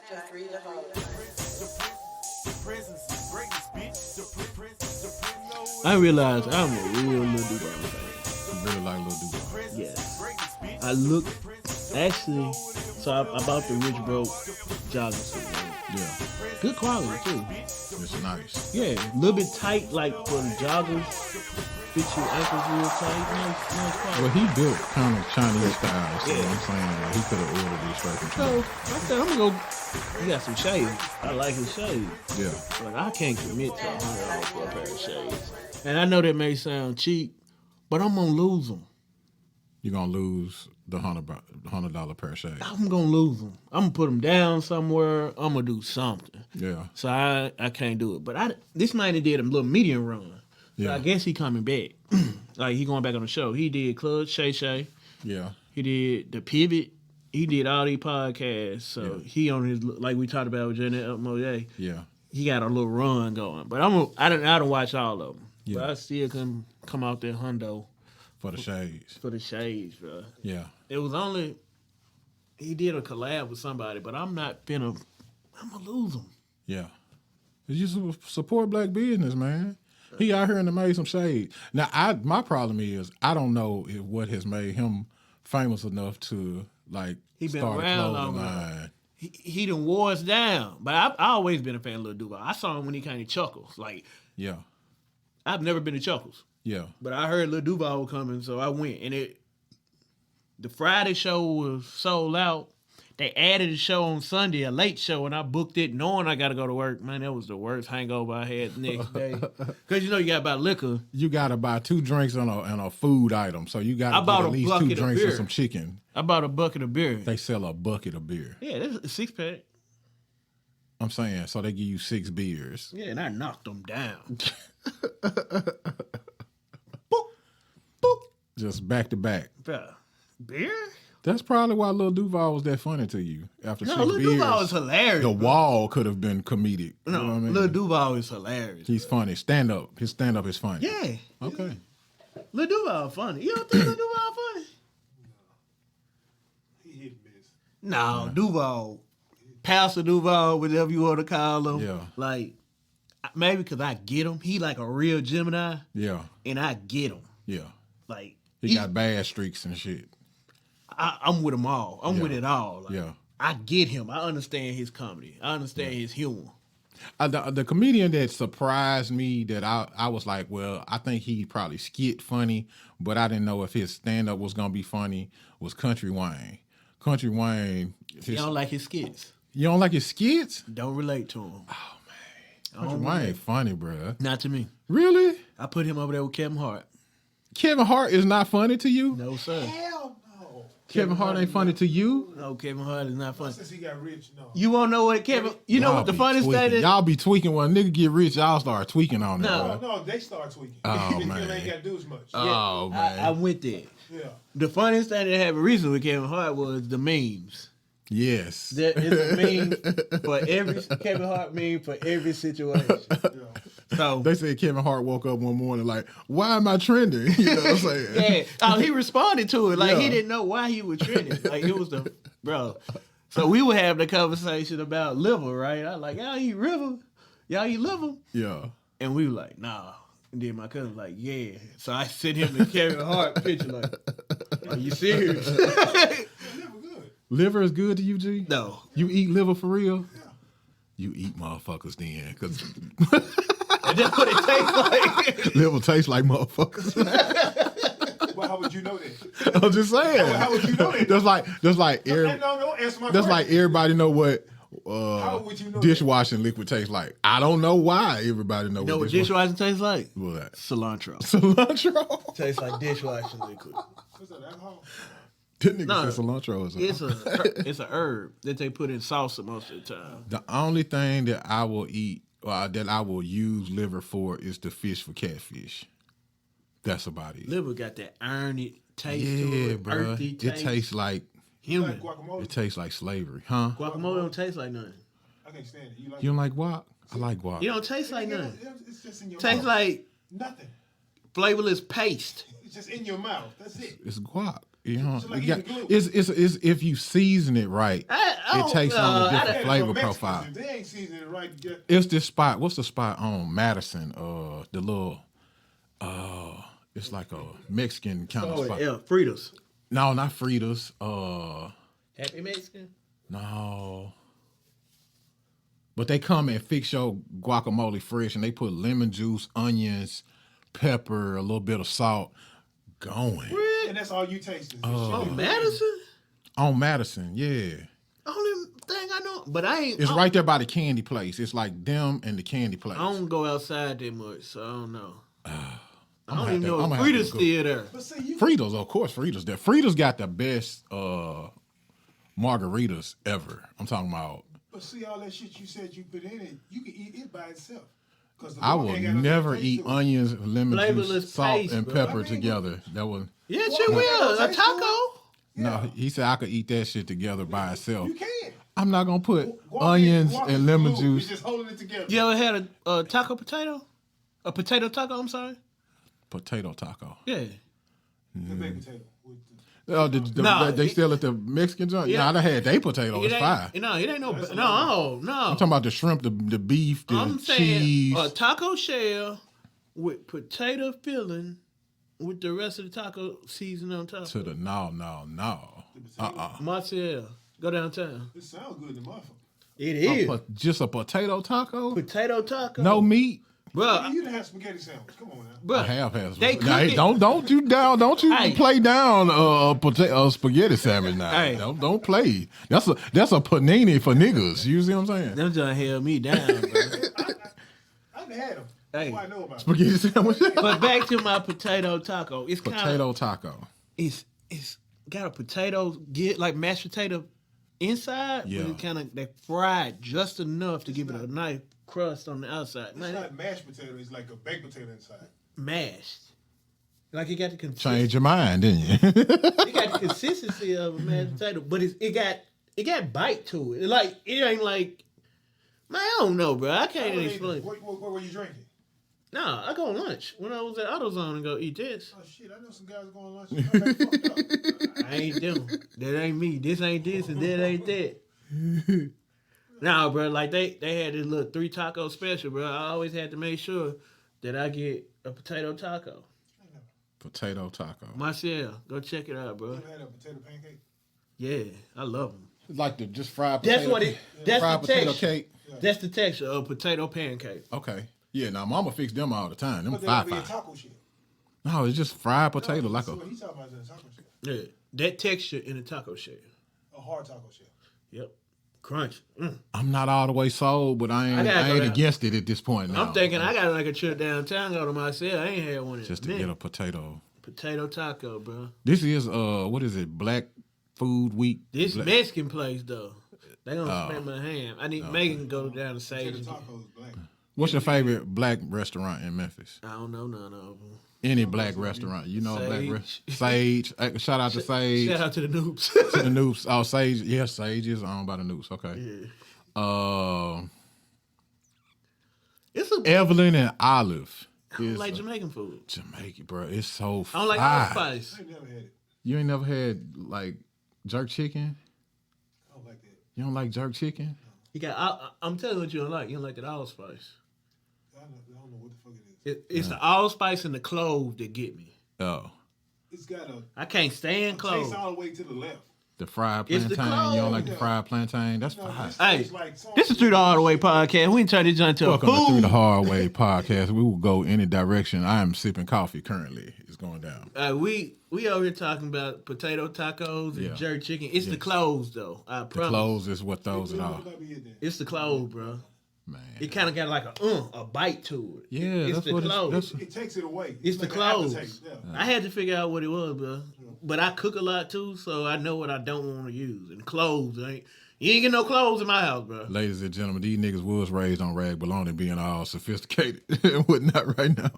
Just read the whole. I realized I'm a real Lil Duval fan. You really like Lil Duval. Yes. I looked, actually, so I bought the Rich Broke jogging suit. Man. Yeah, Good quality, too. it's nice. Yeah, a little bit tight, like for the joggers. Fit your ankles real tight. Nice quality. Well, he built kind of Chinese style, so I'm saying like, he could have ordered this straight from So, China. I said, I'm going to go. He got some shades. I like his shades. Yeah, But I can't commit to $100 for a pair of shades. And I know that may sound cheap, but I'm going to lose them. you're gonna lose the $100 pair of shades. I'm going to lose them. I'm going to put them down somewhere. I'm going to do something. Yeah, So I can't do it. But this night he did a little medium run. So yeah, I guess he coming back. Like he going back on the show. He did Club Shay Shay. yeah, He did The Pivot. He did all these podcasts. So Yeah. he on his, like we talked about with Janet Moye, yeah, he got a little run going. But I don't watch all of them. Yeah. But I still can come out there hundo for the shades. for the shades, bro. Yeah, It was only, he did a collab with somebody, but I'm going to lose him. yeah. You support black business, man. He out here and made some shade. Now, my problem is I don't know what has made him famous enough to like He been start a around clothing long line. He done wore us down. But I've always been a fan of Lil Duval. I saw him when he came to Chuckles. Like, Yeah, I've never been to Chuckles. yeah, But I heard Lil Duval was coming, so I went. And the Friday show was sold out. They added a show on Sunday, a late show, and I booked it knowing I got to go to work. Man, that was the worst hangover I had the next day. Because you got to buy liquor. you got to buy 2 drinks and a food item, so you got I to bought get a at least 2 bucket of drinks and beer. some chicken. I bought a bucket of beer. They sell a bucket of beer. Yeah, that's a 6-pack. I'm saying, so they give you 6 beers. Yeah, and I knocked them down. Just back to back. Bruh, beer? That's probably why Lil Duval was that funny to you. After No, 6 Lil beers, Duval is hilarious. the bro. wall could have been comedic. You know what I mean? Lil Duval is hilarious. He's funny. Stand up. His stand up is funny. Yeah. Okay. Lil Duval funny. You don't think Lil Duval funny? He hit miss. No, Duval. Pastor Duval, whatever you want to call him. Yeah. Like, maybe because I get him. He like a real Gemini, Yeah. and I get him. Yeah. Like, He got bad streaks and shit. I'm with them all. I'm Yeah. with it all. Like, Yeah. I get him. I understand his comedy. I understand his humor. The comedian that surprised me that I was like, well, I think he probably skit funny, but I didn't know if his stand up was gonna be funny. Was Country Wayne? Country Wayne. You don't like his skits. You don't like his skits? Don't relate to him. Country Wayne funny, bruh. Not to me. Really? I put him over there with Kevin Hart. Kevin Hart is not funny to you? No, sir. Hell no. Kevin Hart ain't funny to you? No, Kevin Hart is not funny. Since he got rich, no. You won't know what Kevin. You know Y'all what the be funniest thing tweaking. is? Y'all be tweaking when a nigga get rich, y'all start tweaking on it. No. bruh. No, they start tweaking. Oh, They man. ain't got to do as much. Oh, man. I went there. Yeah. The funniest thing that happened recently with Kevin Hart was the memes. Yes. There is a meme for every Kevin Hart meme for every situation. So They said Kevin Hart woke up one morning like, why am I trending? You know what I'm saying? yeah, he responded to it like he Yeah. didn't know why he was trending. Like it was the bro. So we were having a conversation about liver, right? I was like, y'all eat liver, Yeah. and we were like, nah. And then my cousin was like, yeah. So I sent him the Kevin Hart picture like, are you serious? Never good. Liver is good to you, G? No. You eat liver for real? You eat motherfuckers then, because And that's what it tastes like. liver tastes like motherfuckers. Well, how would you know that? I'm just saying. How would you know that? That's like No, answer my that's question. like everybody know what How would you know dishwashing liquid tastes like. I don't know why everybody know You know what what dishwashing tastes like? What's that? Cilantro. Cilantro. Tastes like dishwashing liquid. What's that, alcohol? That nigga No. said cilantro is It's a herb that they put in salsa most of the time. The only thing that I will eat or that I will use liver for is the fish for catfish. That's about it. Liver got that irony taste to Yeah, it, bro. earthy It taste. tastes like human. Like guacamole? it tastes like slavery, huh? Guacamole don't taste like nothing. I can't stand it. You like You don't like guac? I like guac. You don't taste like it? nothing. It's just in your Tastes mouth. like Nothing. flavorless paste. It's just in your mouth. That's it. It's guac. You know, Just like you got, eating glue. it's if you season it right, it takes on a different Yeah, flavor for Mexicans, profile. if they ain't seasoning it right, you get It's this spot. What's the spot on Madison? The little, it's like a Mexican kind of spot. Yeah, Fritos. No, not Fritas. Happy Mexican. No. But they come and fix your guacamole fresh, and they put lemon juice, onions, pepper, a little bit of salt. Going and that's all you taste. Is Oh, shit. Madison. on Madison, yeah. Only thing I know, but I ain't. It's right there by the candy place. It's like them and the candy place. I don't go outside that much, so I don't know. I don't have even to- know I'ma if have to Fritos go. still there. But see, you Fritos, of course, Fritos there. Fritos got the best margaritas ever. I'm talking about. But see all that shit you said you put in it, you can eat it by itself. I will never eat onions, lemon Flavorless juice, salt, paste, and bro. pepper I mean, together. That was Yes, Well, you I will. ain't A gonna taste taco. no. He said I could eat that shit together by itself. You can. I'm not gonna put Guac onions guac and is lemon glue. You're juice. just holding it together. You ever had a taco potato? A potato taco? I'm sorry. Potato taco. Yeah. The baked potato. With Oh, Nah, they it- still at the Mexican joint? Yeah. Yeah, I done had they potato. It It's ain't, fire. no, it ain't no. That's No, no. I'm talking about the shrimp, the beef, the I'm saying cheese. a taco shell with potato filling with the rest of the taco seasoning on top. To the no. Mozzarella. Go downtown. It sounds good, the motherfucker. It is. Just a potato taco? Potato taco. No meat? Bruh. You done had spaghetti sandwich. Come on now. Bruh. I have had. They Now, hey, cook it- don't you Hey. play down a spaghetti sandwich now. Hey. Don't play. That's a panini for niggas. You see what I'm saying? Them just held me down, bro. I done had them. Hey. I know about it. Spaghetti sandwich. But back to my potato taco. It's kind of Potato taco. it's got a potato get like mashed potato inside, Yeah. but it kind of they fried just enough to give it a nice crust on the outside. It's Man, not mashed potato. It's like a baked potato inside. mashed. Like it got the consistency. Change your mind, didn't you? It got the consistency of a mashed potato, but it got bite to it. Like it ain't like man, I don't know, bro. I can't even explain. What were you drinking? Nah, I go on lunch when I was at AutoZone and go eat this. Oh shit! I know some guys going lunch and come back fucked up. I ain't them. That ain't me. This ain't this and that ain't that. Nah, bro. Like they had this little 3 taco special, bro. I always had to make sure that I get a potato taco. Potato taco. Marcel, go check it out, bro. You ever had a potato pancake? Yeah, I love them. Like the just fried potato. That's what it. That's fried the potato texture. cake. That's the texture of potato pancake. Okay. Yeah, now mama fix them all the time. Them But they be a 5-5. taco shit. No, it's just fried potato like See a what he talking about is a taco shit. Yeah, that texture in a taco shell. A hard taco shit. Yep, crunch. I'm not all the way sold, but I I gotta go ain't down. against it at this point now. I'm thinking I got like a trip downtown, go to Marcel. I ain't had one in just a to get minute. a potato. Potato taco, bro. This is what is it? Black Food Week. This Black- Mexican place though, they gonna smack my hand. I need Megan to go down to Sage. Potato and get- tacos, black. What's your favorite black restaurant in Memphis? I don't know none of them. Any black restaurant, you know, a black Sage. Sage. Shout out to Sage. Shout out to the noobs. To the Noops. Oh, Sage. Yes, Sage is owned by the Noops. Okay. It's a. Evelyn and Olive. I don't is like a- Jamaican food. Jamaican, bro. It's so I don't like fire. allspice. I ain't never had it. You ain't never had like jerk chicken? I don't like that. You don't like jerk chicken? You got. I'm telling you what you don't like. You don't like that allspice. I don't know what the fuck it is. It's the allspice and the clove that get me. Oh. It's got a I can't stand clove. taste all the way to the left. The fried It's plantain. the You don't like the clove. fried plantain? That's No, fire. this Hey, tastes like this is Through the Hard Way podcast. We ain't turn this into a Welcome to Through food. the Hard Way podcast. We will go any direction. I am sipping coffee currently. It's going down. We over here talking about potato tacos and Yeah. jerk chicken. It's the clothes though. I The promise. clothes is what throws it What off. might be it then? It's the clothes, bro. Man. It kind of got like a bite to it. Yeah, it's that's the what clothes. it's. It takes it away. It's the like an clothes. aftertaste, yeah. I had to figure out what it was, bro. But I cook a lot too, so I know what I don't want to use. And clothes, you ain't get no clothes in my house, bro. Ladies and gentlemen, these niggas was raised on rag bologna being all sophisticated and whatnot right now.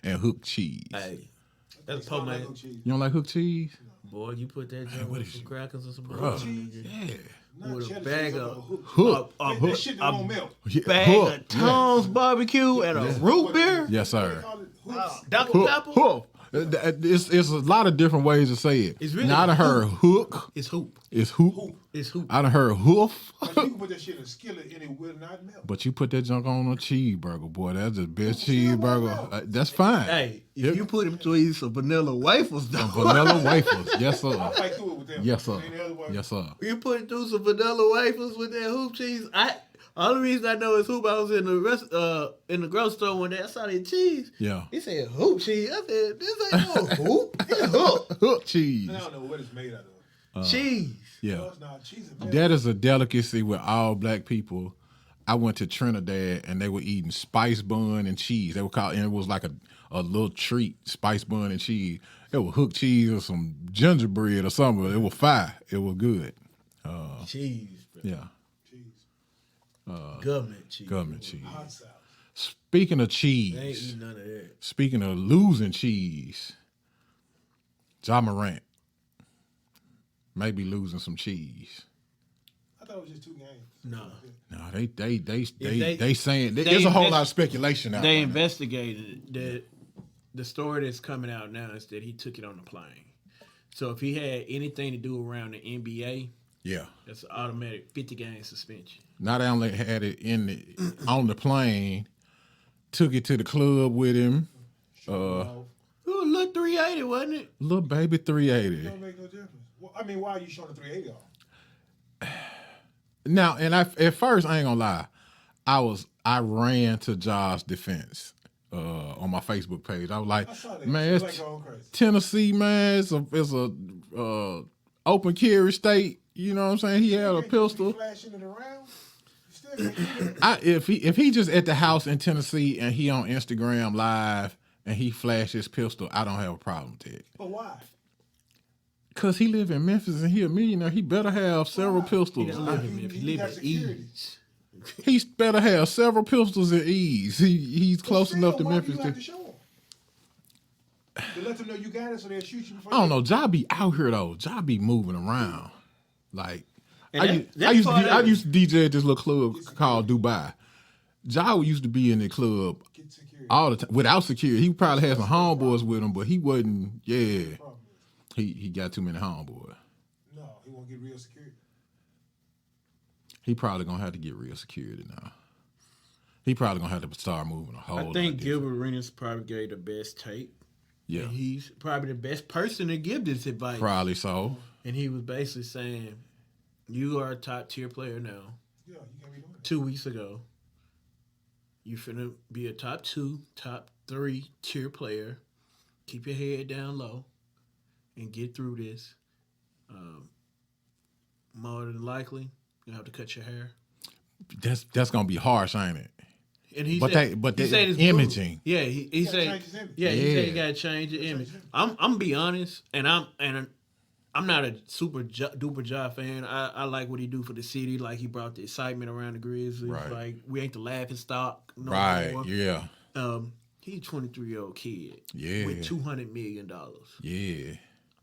And hook cheese. Hey, that's It's not like pomade. no cheese. You don't like hook cheese? Boy, you put that junk what with is some you- crackers and some Bruh. butter. Yeah. Not With a cheddar bag cheese, of- like a hook. Hook. That shit that won't melt. Yeah, Bag hook. of Tom's barbecue and a root beer. Yes, sir. Call it hooks. Dr. Hook. Pepper. Hook. It's a lot of different ways to say it. It's really now I done heard hook. It's hoop. It's hoop. It's hoop. I done heard hoof. Like, you can put that shit in a skillet and it will not melt. But you put that junk on a cheeseburger, boy. That's the best cheeseburger. That's fine. Hey, if you put him between some vanilla wafers, though. Some vanilla wafers. Yes, sir. I'll fight through it with them. Yes, sir. Ain't the other way. Yes, sir. You put through some vanilla wafers with that hoop cheese. Only reason I know it's hoop, I was in the grocery store one day. I saw that cheese. Yeah. He said hoop cheese. I said, this ain't no hoop. It's hoop. Hook cheese. I don't know what it's made out of. Cheese. Yeah. No, it's not. Cheese is That is a delicacy with all black people. I went to Trinidad and they were eating spice bun and cheese. They were called, and it was like a little treat, spice bun and cheese. It was hook cheese or some gingerbread or something. It was fire. It was good. Cheese. Bro. Yeah. Government cheese. Government cheese. hot sauce. Speaking of They ain't cheese, eating none of that. speaking of losing cheese, Ja Morant may be losing some cheese. I thought it was just 2 games. No. No, they they- saying they there's a whole invest- lot of speculation out They there. investigated it. The story that's coming out now is that he took it on the plane. So if he had anything to do around the NBA, Yeah. that's an automatic 50-game suspension. Not only had it on the plane, took it to the club with him. Well, It was a little 380, wasn't it? Little baby it 380. don't make no difference. Well, I mean, why are you showing the 380 off? Now, and at first I ain't gonna lie, I ran to Ja's defense on my Facebook page. I was like, I saw that. man, It's it's like going crazy. Tennessee, man. It's a open carry state. You know what I'm saying? He had a You pistol. flashing it around. You still can't do it. If he just at the house in Tennessee and he on Instagram live and he flash his pistol, I don't have a problem with it. But why? Cause he live in Memphis and he a millionaire. He better have several He pistols. don't live in Memphis. He live got at security. ease. He better have several pistols at ease. He's close Still, enough to why Memphis. You have To, to show them. To let them know you got it, so they'll shoot you before. I don't know. Ja be out here though. Ja be moving around. Like And I that's used to part of it. used to DJ at this little club called Dubai. Ja used to be in the club Get security. all the time without security. He probably had some homeboys with him, but he wasn't. Yeah, Problem is, he got too many homeboys. no, he won't get real security. He probably gonna have to get real security now. He probably gonna have to start moving a whole. I lot think different. Gilbert Arenas probably gave the best tape. Yeah, And he's probably the best person to give this advice. probably so. And he was basically saying, you are a top tier player now. Yeah, you can't be doing it. 2 weeks ago, you finna be a top 2, top 3 tier player. Keep your head down low and get through this. More than likely, you'll have to cut your hair. That's gonna be harsh, ain't it? And he But said, but he the said it's imaging. brutal. Yeah, he He gotta said, change his image. yeah, he said he Yeah. got to change the image. I'm gonna be honest, and I'm not a super duper Ja fan. I like what he do for the city. Like he brought the excitement around the Grizzlies. Right. Like we ain't the laughing stock no Right? more. Yeah. He's a 23-year-old kid. Yeah. With $200 million. Yeah.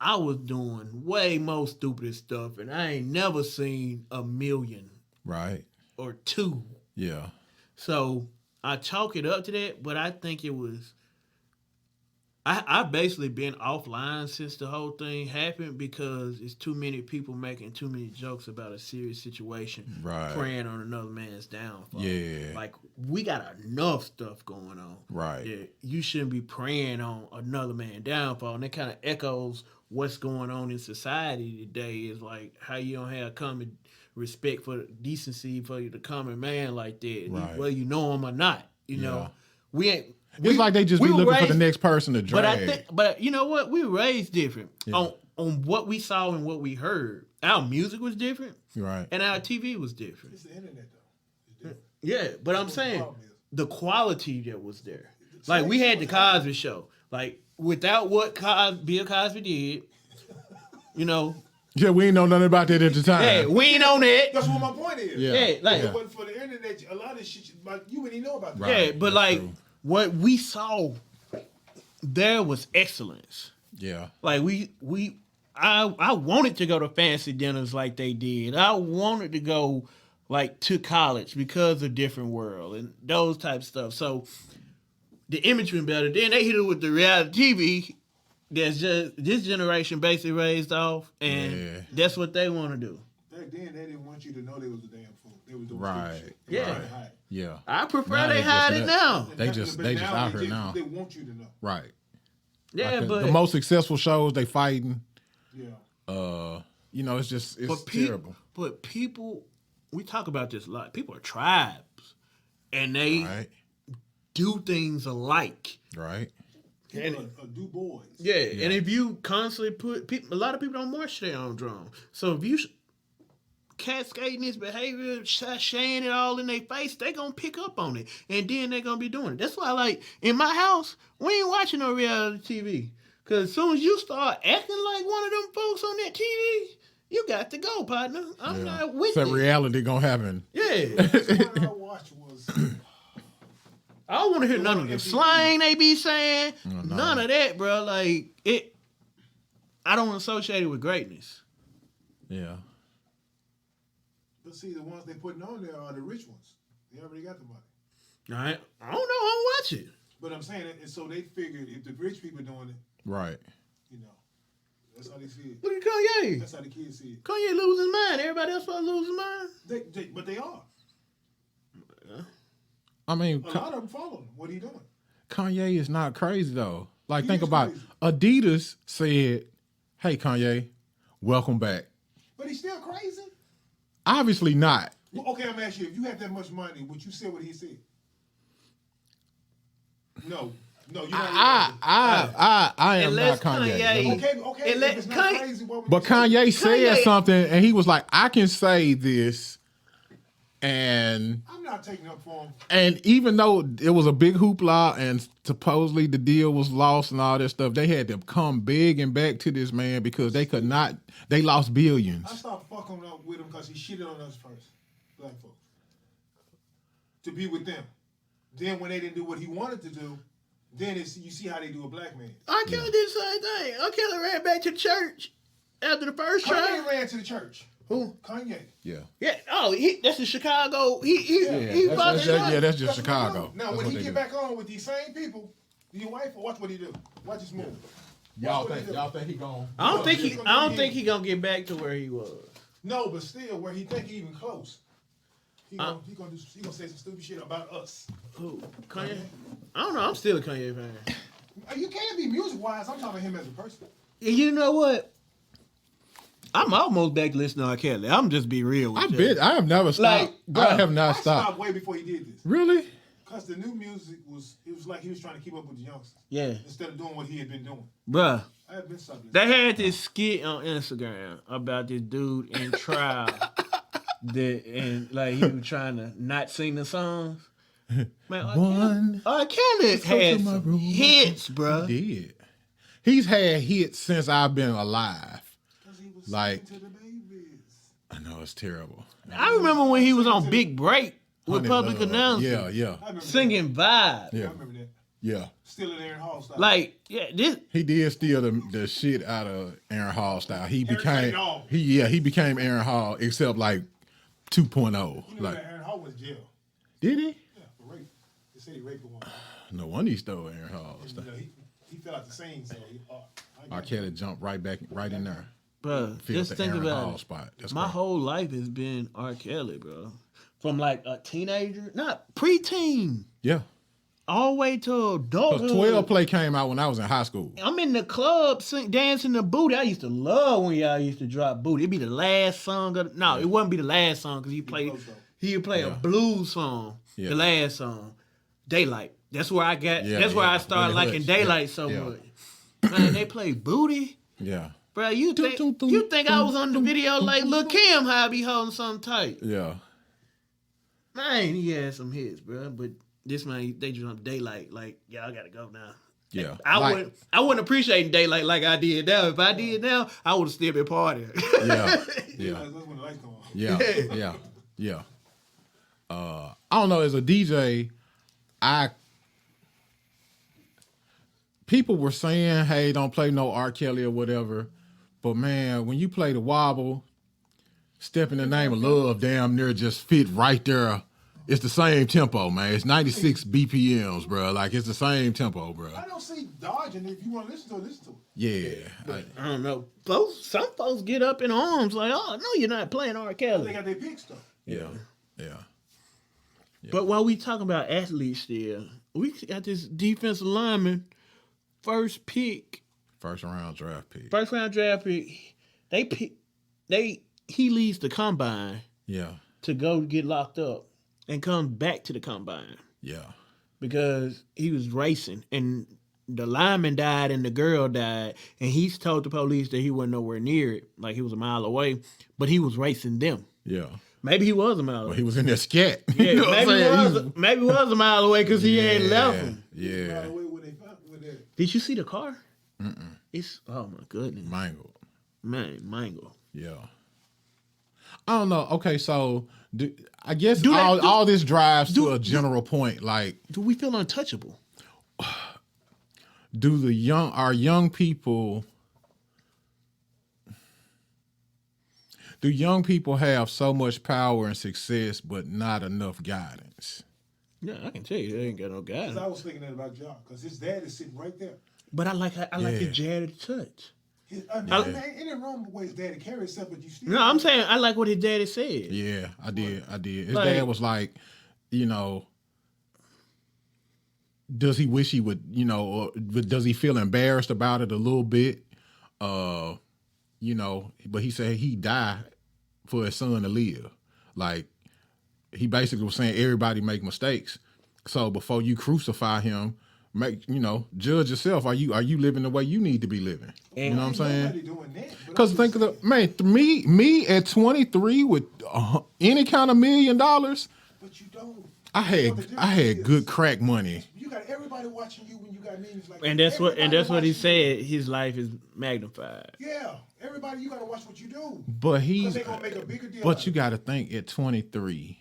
I was doing way more stupid stuff, and I ain't never seen $1 million Right. or two. Yeah. So I chalk it up to that, but I think it was. I've basically been offline since the whole thing happened because it's too many people making too many jokes about a serious situation, Right. preying on another man's downfall. Yeah. Like we got enough stuff going on. Right. Yeah, you shouldn't be preying on another man's downfall, and that kind of echoes what's going on in society today. Is like how you don't have common respect for decency for the common man like that, Right. whether you know him or not. You know, we ain't. It's like they just be were looking for the raised- next person to drag. but you know what? We were raised different on what we saw and what we heard. Our music was different, Right. and our TV was different. It's the internet, though. It's different. Yeah, but I'm That's what the saying problem is. the quality that was there. Like we had the Cosby Show. Like without what Bill Cosby did, you know, Yeah, we ain't know nothing about that at the time. hey, we ain't on that. That's what my point is. Yeah. Yeah, like If it wasn't for the internet, a lot of shit, like, you wouldn't even know about that. Right. yeah, but that's like true. what we saw there was excellence. Yeah. Like I wanted to go to fancy dinners like they did. I wanted to go like to college because of different world and those type of stuff. So the image been better. Then they hit it with the reality TV, that's just this generation basically raised off, and Yeah. that's what they want to do. Back then, they didn't want you to know they was a damn fool. They was doing Right. stupid shit. Yeah. Trying to hide. Yeah. I prefer Now they they hide just it let- now. And They now- just- but they just now out here now. They want you to know. Right. Yeah, Like but the most successful shows they fighting. Yeah. You know, it's but terrible. But people, we talk about this a lot. People are tribes, and they Right. do things alike. Right. People are do boys. Yeah, and if you constantly put people, a lot of people don't march their own drum. So if you cascading this behavior, saying it all in their face, they gonna pick up on it, and then they gonna be doing it. That's why, like in my house, we ain't watching no reality TV. Cause as soon as you start acting like one of them folks on that TV, you got to go, partner. I'm not with So it. reality gonna happen. Yeah, The one I watched was I don't want to hear none of the slang they be saying. no. None of that, bro. Like it, I don't associate it with greatness. Yeah. but see the ones they putting on there are the rich ones. They already got the money. All right, I don't know. I don't watch it. But I'm saying it, and so they figured if the rich people doing it, Right. you know, that's how they see it. Look at Kanye. That's how the kids see it. Kanye losing his mind. Everybody else supposed to lose his mind. But they are. I mean, A lot of them follow him. What are you doing? Kanye is not crazy though. Like, He think is about crazy. Adidas said, "Hey, Kanye, welcome back." But he's still crazy. Obviously not. Well, okay, I'm asking you, if you had that much money, would you say what he said? No, you're not. I am Unless not Kanye. Kanye- Okay. And let If it's not Kanye- crazy, what would But you say? Kanye said Kanye- something, and he was like, "I can say this," and I'm not taking up for him. even though it was a big hoopla, and supposedly the deal was lost and all that stuff, they had to come begging back to this man because they could not. They lost billions. I stopped fucking up with him because he shitted on us first, black folks, to be with them. Then when they didn't do what he wanted to do, then you see how they do a black man. R. Kelly did the same thing. R. Kelly ran back to the church after the first Kanye trial. ran to the church. Who? Kanye. Yeah. Yeah. Oh, that's in Chicago. He That's fucking just up. That's just That's what Chicago. they do. Now, That's when what he they get do. back on with these same people, your wife, watch what he do. Watch his move. Y'all Watch what he think do. he gonna? I don't think he gonna get back to where he was. No, but still, where he think he even close, he gonna say some stupid shit about us. Who? Kanye? I don't know. I'm still a Kanye fan. You can't be music wise. I'm talking about him as a person. And you know what? I'm almost back to listening to R. Kelly. I'm just be real with you. I have never stopped. Like, I have I not stopped. stopped way before he did this. Really? Because the new music it was like he was trying to keep up with the youngsters. Yeah. Instead of doing what he had been doing. Bruh. I had been stopped. They had this skit on Instagram about this dude in trial and like he was trying to not sing the songs. Man, R. Kelly had my some room. hits, bruh. He did. He's had hits since I've been alive. Because he was Like- singing to the babies. I know it's terrible. I remember when he was on Big Break with Honey Public Love. Announcement. Yeah. I remember Singing Vibe. that. Yeah. I remember that. Yeah. Still in Aaron Hall style. Like, yeah, this He did steal the shit out of Aaron Hall style. He became Dog. he became Aaron Hall except like 2.0. You know Like, that Aaron Hall was in jail. did he? Yeah, for rape. They said he raped a woman. No wonder he stole Aaron Hall style. You know, he fell out the scene, so R. Kelly jumped right in there. Bruh, Filled just the think Aaron about Hall it. spot. That's My crazy. whole life has been R. Kelly, bro. From like a teenager, not preteen, Yeah. all the way to adulthood. Because 12 Play came out when I was in high school. I'm in the club dancing the booty. I used to love when y'all used to drop booty. It'd be the last song. It wouldn't be the last song because he would play a blues song. Yeah. The last song, Daylight. That's where I got. Yeah, that's where yeah. I started When it liking hooks. Daylight Yeah, so yeah. much. Man, they play booty. Yeah. Bro, you think I was on the video like Lil Kim how I be holding something tight? Yeah. Man, he had some hits, bro. But this man, they just on Daylight. Like, y'all gotta go now. Yeah. I wouldn't appreciate Daylight like I did now. If I did now, I would have still been partying. Yeah. Yeah. Yeah. That's when the lights come on. Yeah. I don't know. As a DJ, people were saying, "Hey, don't play no R. Kelly or whatever." But man, when you play the wobble, "Step in the Name of Love," damn near just fit right there It's the same tempo, man. It's 96 BPMs, bro. Like, it's the same tempo, bro. I don't see dodging. If you want to listen to it, listen to it. Yeah. I don't know. Some folks get up in arms like, oh, no, you're not playing R. They Kelly. got their picks though. Yeah. But while we talking about athletes still, we got this defensive lineman, first First-round draft pick. He leaves the combine Yeah. to go get locked up and comes back to the combine Yeah. because he was racing and the lineman died and the girl died, and he's told the police that he wasn't nowhere near it, like he was a mile away, but he was racing them. Yeah. Maybe he was a mile Well, away. he was in that scat. Yeah, You know what I'm saying? maybe he was a mile away because he ain't left him. Yeah. Did you see the car? It's, oh my goodness. Mangled. Man, mango. Yeah. I don't know. Okay, so I guess Do all this drives to a general point. Like, Do we feel untouchable? do our young people have so much power and success but not enough guidance? Yeah, I can tell you, they ain't got no guy. Because I was thinking that about Ja, because his dad is sitting right there. But I like his jagged touch. Ain't it wrong with the way his daddy carries himself, but you still. No, I'm saying I like what his daddy said. Yeah, I did. His Like- dad was like, does he wish he would, or does he feel embarrassed about it a little bit? But he said he'd die for his son to live. Like, he basically was saying everybody make mistakes. So before you crucify him, judge yourself. Are you living the way you need to be living? You know what I'm saying? Because think of me at 23 with any kind of $1 million. But you don't. I had good crack money. You got everybody watching you when you got millions like And that. that's what he Everybody said. His life is magnified. Yeah, everybody, you got to watch what you do. But they gonna make a bigger deal out But of you it. got to think at 23,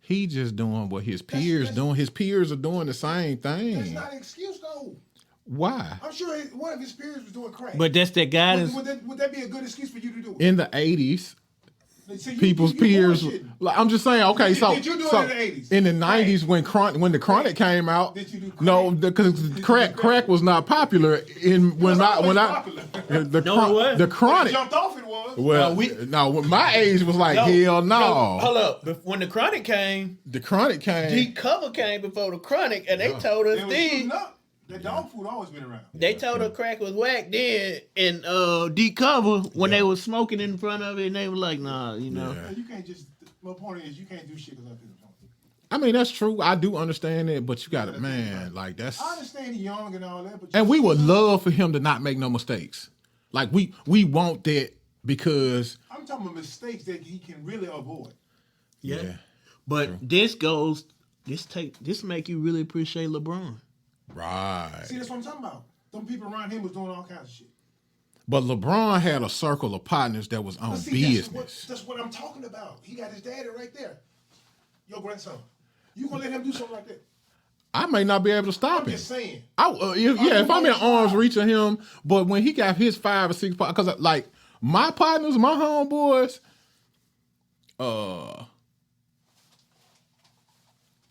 he just doing what his peers doing. His peers are doing the same That's thing. not an excuse though. Why? I'm sure one of his peers was doing crack. But that's that guidance. Would that be a good excuse for you to do it? In the 80s, So people's peers. Like, I'm just saying. Okay, so Did you do it so in the 80s? in the 90s when the Chronic came out. Did you do crack? No, because crack was not popular when I the Chronic. Jumped off it was. Well, when my age was like hell no. Hold up. When the Chronic came, The Chronic came. Deep Cover came before the Chronic, and they told us They was then. shooting up. That dog food always been around. They told her crack was whack then, and Deep Cover when they was smoking in front of it, and they were like, nah, Yeah. You can't just. My point is, you can't do shit because other people don't. I mean, that's true. I do understand it, but you got to, like that's. I understand he's young and all that, but And we would love for him to not make no mistakes. Like we want that because. I'm talking about mistakes that he can really avoid. Yeah. But this make you really appreciate LeBron. Right. See, that's what I'm talking about. Them people around him was doing all kinds of shit. But LeBron had a circle of partners that was on But see, business. That's what I'm talking about. He got his daddy right there. Your grandson. You gonna let him do something like that? I may not be able to stop I'm him. just saying. If I'm in arm's reach of him, but when he got his 5 or 6 partners, because like my partners, my homeboys,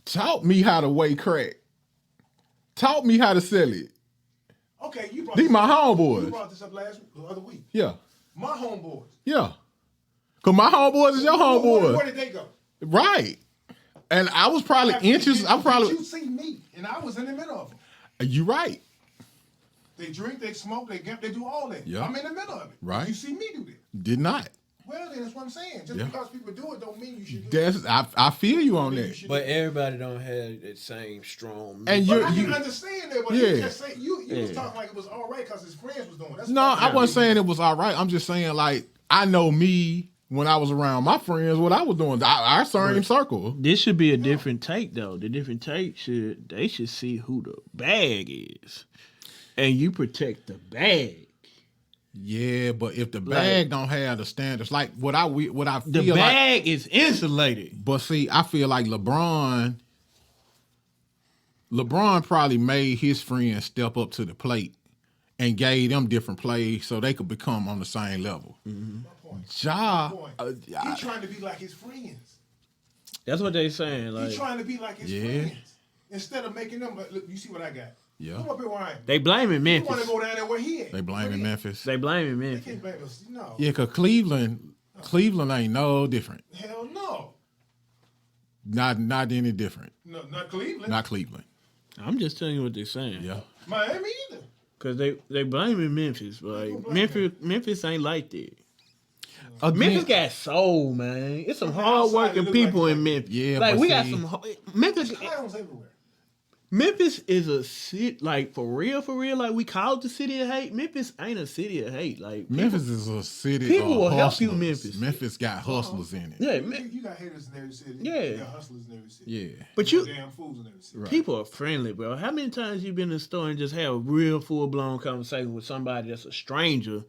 taught me how to weigh crack, taught me how to sell it. Okay, you brought These this my up. homeboys. You brought this up the other week. Yeah, My homeboys. yeah. Cause my homeboys is your homeboys, Where did they go? right? And I was probably inches. You see me, and I was in the middle of them. You right. They drink, they smoke, they gamble, they do all that. Yeah. I'm in the middle of it. Right. You see me do that. Did not. Well, then that's what I'm saying. Just Yeah. because people do it don't mean you should do it. I feel you on that. But everybody don't have that same strong. And But I can understand that, but Yeah. you just say you was talking like it was all right because his friends was doing it. That's No, fucking I wasn't saying it was all right. I'm just saying, like, I know me when I was around my friends, what I was doing. Our same circle. This should be a different take, though. The different take should see who the bag is, and you protect the bag. Yeah, but if the bag don't have the standards, like what I feel The bag is insulated. But see, I feel like LeBron probably made his friends step up to the plate and gave them different plays so they could become on the same level. My point. Ja, He's trying to be like his friends. That's what they saying. Like He's trying to be like his friends instead of making them. Look, you see what I got? Yeah. Come up here where I am. they blaming You Memphis. want to go down there where he at? They blaming Memphis. They blaming They Memphis. can't blame us. No. Yeah, cause Cleveland ain't no different. Hell no. Not any different. No, not Cleveland. Not Cleveland. I'm just telling you what they're saying. Yeah. Miami either. Cause they blaming Memphis. Like Memphis ain't like that. Again, Memphis got soul, man. It's some hard working people in Memphis. Yeah, like but we got see- some Memphis. Clowns everywhere. Memphis is a city, like for real. Like we call it the city of hate. Memphis ain't a city of hate. Like Memphis is a city. people of will help you, hustlers. Memphis. Memphis got hustlers in it. yeah, You got haters in every city. Yeah. You got hustlers in every city. Yeah. but You you got damn fools in every city. Right. people are friendly, bro. How many times you been in the store and just have a real full blown conversation with somebody that's a stranger,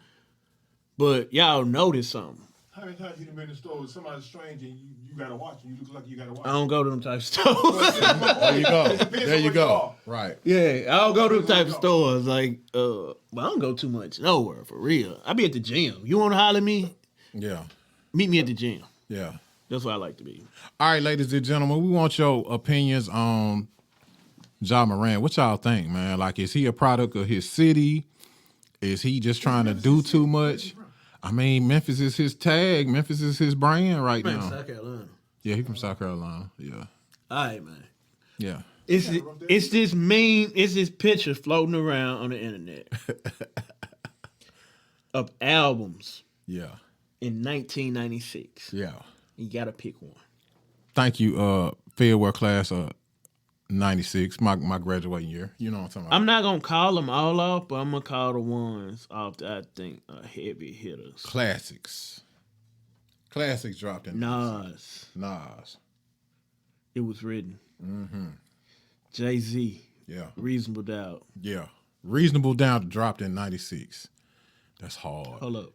but y'all notice something? How many times you done been in the store with somebody strange and you gotta watch and you look like you gotta watch? I don't go to them type of stores. There you go. It depends There on you where go. are. Right. Yeah, I don't go to them type of stores. Like, but I don't go too much nowhere for real. I be at the gym. You want to holler at me? Yeah. Meet me at the gym. Yeah. That's where I like to be. All right, ladies and gentlemen, we want your opinions on Ja Morant. What y'all think, man? Like, is he a product of his city? Is he just trying to do too much? I mean, Memphis is his tag. Memphis is his brand right Man, now. South Carolina. Yeah, he from South Carolina. Yeah. All right, man. Yeah. It's this meme. It's this picture floating around on the internet of albums Yeah. in 1996. Yeah. You gotta pick one. Thank you, Fairwear class of 96, my graduating year. You know what I'm talking about. I'm not gonna call them all off, but I'm gonna call the ones off that I think are heavy hitters. Classics. Classics dropped in Nas. Nas. It was written. Jay-Z. Yeah. Reasonable Doubt. Yeah. Reasonable Doubt dropped in 96. That's hard. Hold up.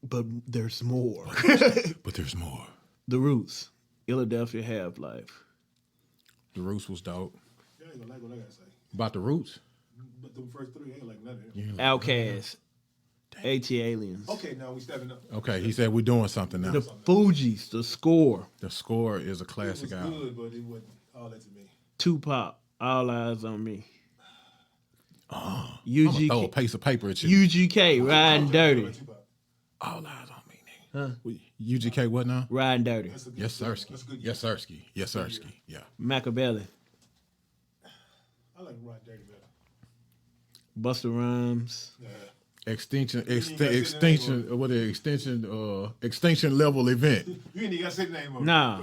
But there's more. But there's more. The Roots. Philadelphia Half-Life. The Roots was dope. You ain't gonna like what I gotta say. About the Roots? But the first three ain't like nothing. You know. Outkast. AT Aliens. Okay, now we stepping up. Okay, he said we're doing something now. The Fugees. The Score. The Score is a It classic was album. good, but it wasn't all that to me. Tupac. All Eyes on Me. I'm gonna throw a piece of paper at you. UGK. Riding Dirty. All eyes on me, nigga. UGK what now? Riding Dirty. That's a good Yes, That's Sirski. good. Yes, Sirski. Yes, Sirski. Yeah. Machiavelli. I like Rod Dirty better. Busta Rhymes. Yeah. Extinction level event. You ain't even gotta say the name of it. Nah.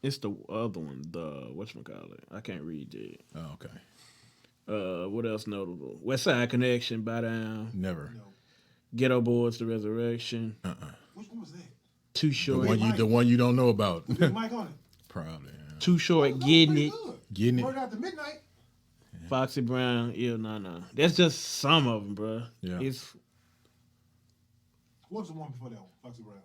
It's the other one. The whatchamacallit. I can't read it. Oh, okay. What else notable? West Side Connection, Bow Down. Never. No. Ghetto Boys, The Resurrection. Which one was that? Too The Short. one you don't know about. Big Mike on it. Probably. Yeah. Too Short, Getting It. Getting it. Word out to midnight. Foxy Brown, no. That's just some of them, bro. Yeah. It's What was the one before that one? Foxy Brown.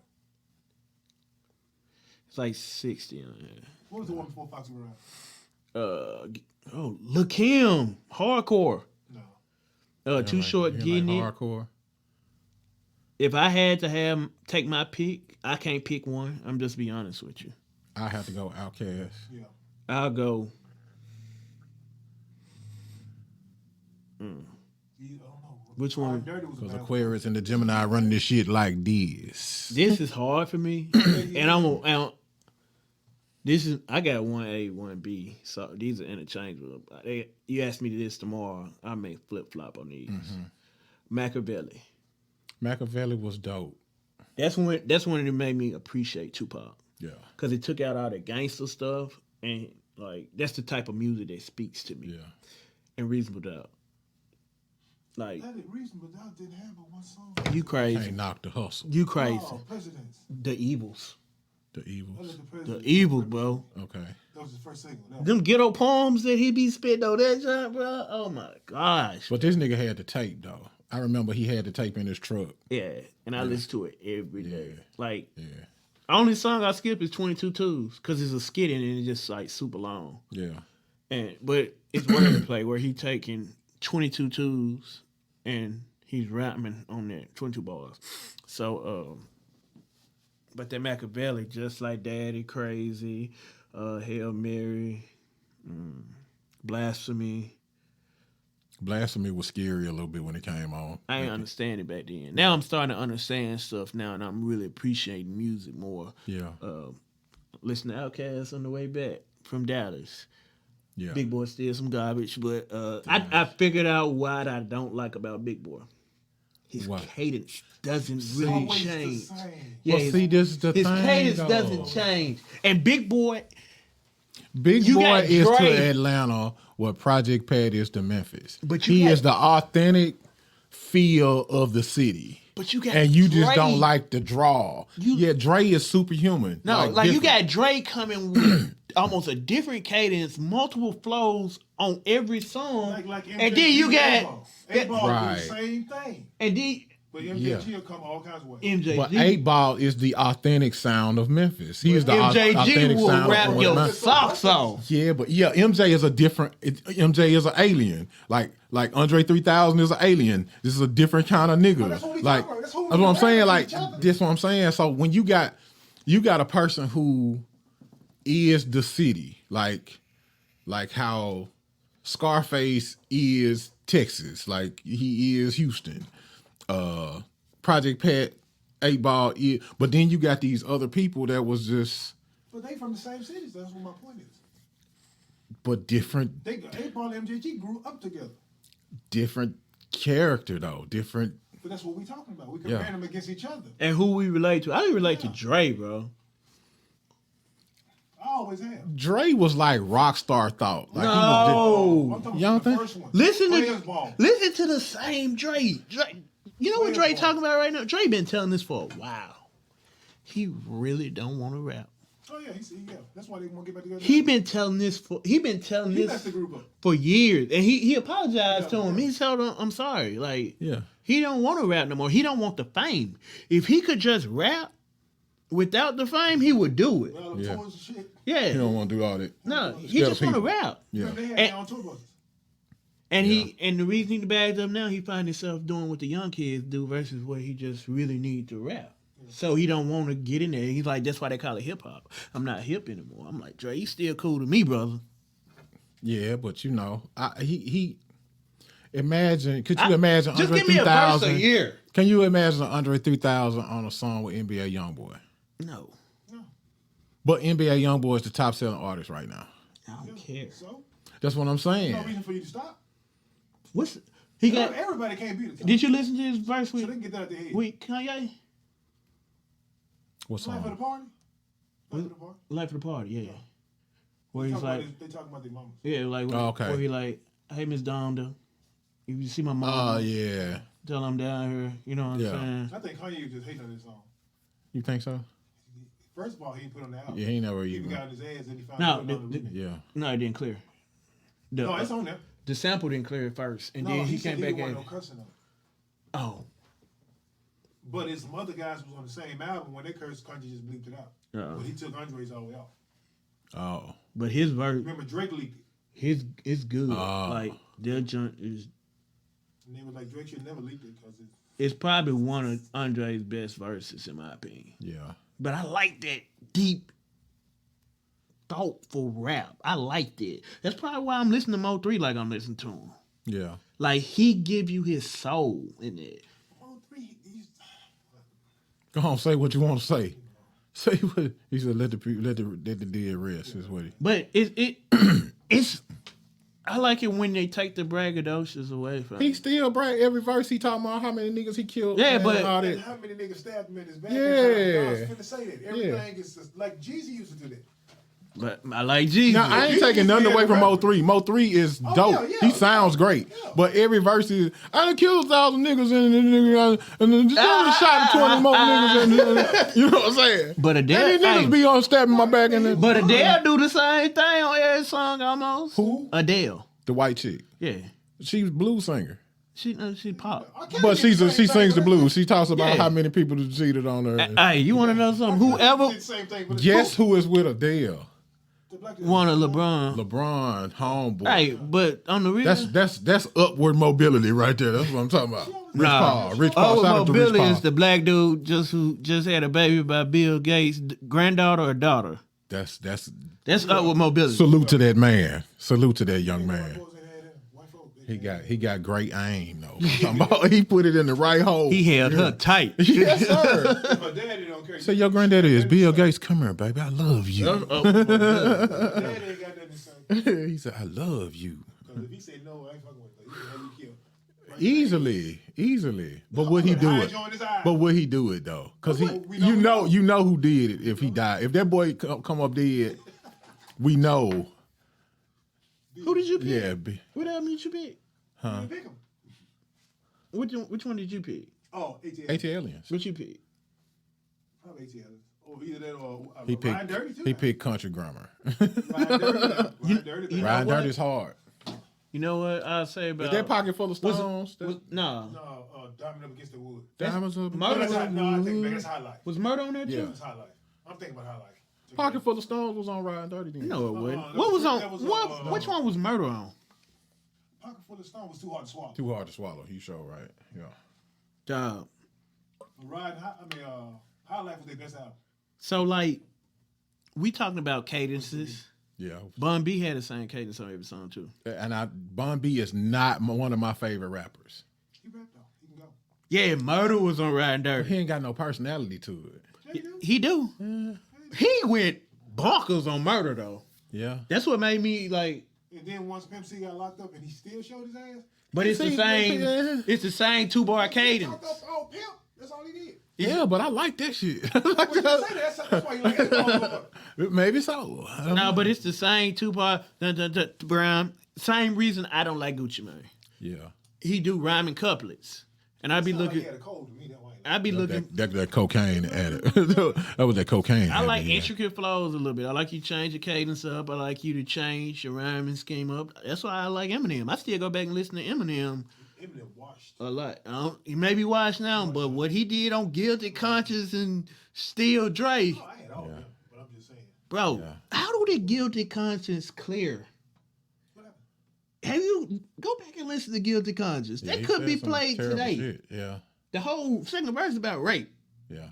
like 60 on here. What was the one before Foxy Brown? Lil' Kim, Hardcore. No. Too Short, You Getting It. hardcore. If I had to take my pick, I can't pick one. I'm just be honest with you. I have to go Outkast. Yeah. I'll go. I don't know. Which one? Rod Dirty was a Because bad Aquarius and the Gemini running this shit like this. This is hard for me, and I got 1A, 1B, so these are interchangeable. You ask me this tomorrow, I may flip flop on these. Machiavelli. Machiavelli was dope. That's when it made me appreciate Tupac, Yeah. because it took out all the gangster stuff, and like that's the type of music that speaks to me. Yeah. And Reasonable Doubt. Like That Reasonable Doubt didn't have but one song. you crazy, Can't knock the hustle. you crazy. Oh, Presidents. The Evils, The That Evils. was the the Presidents. Evils, bro. Okay. That was his first single. That Them ghetto poems that he be spitting on that joint, bro. Oh my gosh. But this nigga had the tape though. I remember he had the tape in his truck. Yeah, and I listen to it every day. Yeah. Like, Yeah. only song I skip is 22 Twos because it's a skit in it and it's just like super long. Yeah. But it's wordplay where he taking 22 twos and he's rapping on that 22 bars. So But that Machiavelli, just like Daddy, Crazy, Hail Mary, Blasphemy. Blasphemy was scary a little bit when it came on. I ain't understand it back then. Now I'm starting to understand stuff now, and I'm really appreciating music more. Yeah. Listen to Outkast on the way back from Dallas. Yeah. Big Boy still some garbage, but I figured out what I don't like about Big Boy. His cadence doesn't really Always change. the same. Yeah, Well, see, this is the his thing, cadence though. doesn't change. And Big Boy, Big You Boy got is Dre. to Atlanta what Project Pat is to Memphis. But you he got- is the authentic feel of the city. but you got And you just Dre. don't like the draw. Yeah, Dre is superhuman. No, like you different. got Dre coming with almost a different cadence, multiple flows on every song, Like and then you got A-Ball Right. do the same thing. and then But MJG will come all kinds of ways. MJG. But 8-Ball is the authentic sound of Memphis. He is the MJG authentic will sound rap of your Memphis. socks off. Yeah, but MJ is a different. MJ is an alien. Like Andre 3000 is an alien. This is a different kind of nigga. that's what we Like talking about. That's who we that's what I'm saying. comparing Like to each other. this, what I'm saying. So when you got a person who is the city, like how Scarface is Texas, like he is Houston. Project Pat, 8-Ball is, but then you got these other people that was just But they from the same cities. That's what my point is. but different They 8-Ball and MJG grew up together. character though, different. But that's what we talking about. We comparing Yeah. them against each other. And who we relate to? I relate to Dre, bro. I always have. Dre was like rock star thought. Like No. I'm talking Y'all about the think? first one. Listen Players to ball. listen to the same Dre. You know what Dre Players ball. talking about right now? Dre been telling this for a while. He really don't want to rap. Oh yeah, that's why they want to get back together. He been telling this He left the group up. for years, and he apologized to him. Yeah. He told him, "I'm sorry." Like, Yeah. he don't want to rap no more. He don't want the fame. If he could just rap without the fame, he would do it. All the Yeah. tours and shit. Yeah, He don't want to do all that. no, he Better just want to people. rap. Yeah. They had And- their own tour buses. And Yeah. and the reason he bagged up now, he find himself doing what the young kids do versus what he just really need to rap. So he don't want to get in there. He's like, that's why they call it hip hop. I'm not hip anymore. I'm like, Dre, you still cool to me, brother. Yeah, but he imagine. Could you imagine Just Andre give me a verse a 3000? year. Can you imagine Andre 3000 on a song with NBA YoungBoy? No, But NBA YoungBoy is the top selling artist right now. I don't care. So That's what I'm saying. no reason for you to stop. What's he got? Everybody can't beat it. Did you listen to his verse So they with can get that out their head. Kanye? What Life of the song? party. Life of the party. Life of the Party, yeah. Where They he's talk about like, they talking about their mamas. yeah, like Oh, okay. where he like, hey Miss Donda, if you see my mom, Oh yeah. tell I'm down here. You know what I'm Yeah. saying? I think Kanye was just hating on this song. You think so? First of all, he didn't put it on the album. Yeah, he never He even. got in his ass and he found No, out. Yeah. No, it didn't clear. No, it's on there. The sample didn't clear at first, and No, then he said came he back didn't at want it. no cussing on it. Oh, But his some other guys was on the same album. When they cursed, Kanye just bleeped it out. Uh-oh. But he took Andre's all the way out. Oh. but his verse, Remember, Drake leaked it. it's good. Oh. Like their joint is, And they was like, Drake should never leaked it because it's probably one of Andre's best verses in my opinion. Yeah. But I like that deep, thoughtful rap. I liked it. That's probably why I'm listening to Mo3 like I'm listening to him. Yeah. Like he give you his soul in it. oh, three. Go on, say what you want to say. Say what he said. Let the dead rest. Is what he. But it's I like it when they take the braggadocious away from He it. still brag every verse. He talking about how many niggas he killed. Yeah, and but- all And that. how many niggas stabbed him in his back? Yeah. I was finna say that. Everything is just, like Jeezy used to do that. But I like Jesus. Now I ain't You taking just nothing made away a from rapper. Mo3. Mo3 is Oh, dope. yeah, yeah. He sounds great. Yeah. But every verse is I done killed 1,000 niggas and then just shot 20 more niggas and you know what I'm saying? But Adele, And these niggas hey, be on stabbing my back and then but Adele do the same thing on every song almost. Who? Adele. the white chick. Yeah. She's a blues singer. She pop. I can't But get she the same sings the thing, blues. She talks about Yeah. how many people cheated on her. Hey, you want to know something? but Whoever it's the same thing, but it's Guess cool. who is with Adele? The black dude. One of LeBron. LeBron, homeboy. Right, but on the real, That's upward mobility right there. That's what I'm talking about. Rich Paul. Upward Shout out to Rich mobility Paul. is the black dude who just had a baby by Bill Gates' granddaughter or daughter. That's Upward mobility. salute to that man. Salute to that young man. White folk, He got great aim though. I'm talking about, he put it in the right hole. He held her tight. Yes, sir. My daddy don't care. So your granddaddy is Bill Gates. Come here, baby. I love you. Daddy ain't got nothing to say. He said, I love you. Because if he say no, I ain't fucking with him. He can have you killed. Easily. But would he do it? But would he do it though? Because you know who did it if he died. If that boy come up dead, we know. Who did you pick? Yeah. What album did you pick? Huh? Pick him. Which one did you pick? Oh, ATL. AT Aliens. What you pick? Probably ATL. Or either that or He Ryan Dirty too. picked Country Grammar. Ryan Dirty. Ryan Dirty's hard. You know what I'll say about Is that Pocket Full of Stones? No. No, Diamond Up Against the Wood. Diamonds of Murder. No, I think that's High Life. Was Murder on there too? Yeah. That's High Life. I'm thinking about High Life. Pocket Full of Stones was on Ryan Dirty. Then. No, it wasn't. that What was on? that was, Which one was Murder on? Pocket Full of Stone was too hard to swallow. Too hard to swallow. You sure right. Yeah. Dog. High Life was their best album. So like, we talking about cadences. Yeah. Bun B had the same cadence on every song too. And Bun B is not one of my favorite rappers. He rap though. He can go. Yeah, Murder was on Riding Dirty. He ain't got no personality to it. He do. He went bonkers on Murder though. Yeah. That's what made me like. And then once Pimp C got locked up and he still showed his ass. But it's the same. It's the same 2-bar cadence. Locked up, oh, Pimp. That's all he did. Yeah, but I like that shit. Well, you say that's why you like that. Maybe so. I don't No, know. but it's the same 2-bar. Brown. Same reason I don't like Gucci Mane. Yeah. He do rhyming couplets, and I be looking. He had a cold to me. That way. I be looking. That cocaine added. That was that cocaine. I like added, yeah. intricate flows a little bit. I like you change your cadence up. I like you to change your rhyming scheme up. That's why I like Eminem. I still go back and listen to Eminem Eminem washed. a lot. He may be washed now, but what he did on Guilty Conscience and Still Dre, Oh, I had all of them, but I'm just saying. bro, Yeah. how do the Guilty Conscience clear? What happened? Have you go back and listen to Guilty Conscience? Yeah, That he could said be some played terrible today. shit. Yeah. The whole second verse is about rape. Yeah.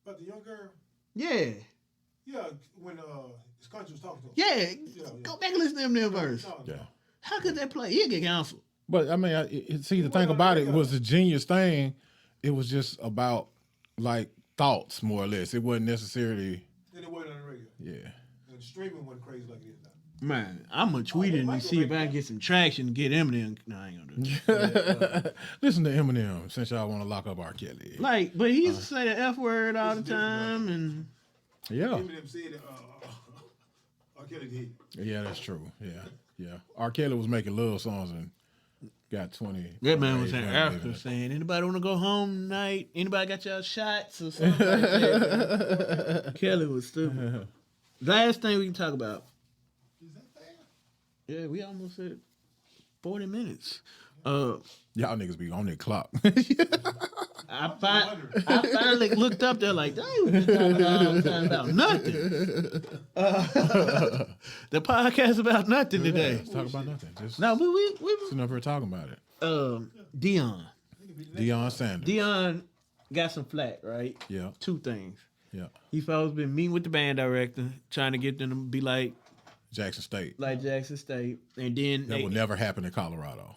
But the young girl, Yeah. yeah, when his country was talking to him. Yeah. Yeah. Go back and listen to Eminem verse. No, Yeah. How could that play? He'll get canceled. But I mean, see, the thing about it was a genius thing. It was just about like thoughts, more or less. It wasn't necessarily. Then it wasn't on the radio. Yeah. And streaming wasn't crazy like it is now. Man, I'm gonna tweet it and see if I can get some traction to get Eminem. No, I ain't gonna do it. Listen to Eminem since y'all want to lock up R. Kelly. Like, but he used to say the F word all the time, and Yeah. Eminem said that R. Kelly did. Yeah, that's true. Yeah. R. Kelly was making love songs and got 20. that man was in 20 Africa minutes. saying, "Anybody want to go home tonight? Anybody got y'all shots or something?" Like that. Kelly was stupid. Last thing we can talk about. Is that fair? Yeah, we almost at 40 minutes. Y'all niggas be on their clock. I finally looked up there like, dang, we've been talking all the time about nothing. The podcast about nothing today. Let's talk about nothing. Just No, but we sitting up here talking about it. Deion. Deion Sanders. Deion got some flack, right? Yeah. 2 things. Yeah. He supposed to been meeting with the band director, trying to get them to be like Jackson State. Jackson State, and then That would never happen in Colorado.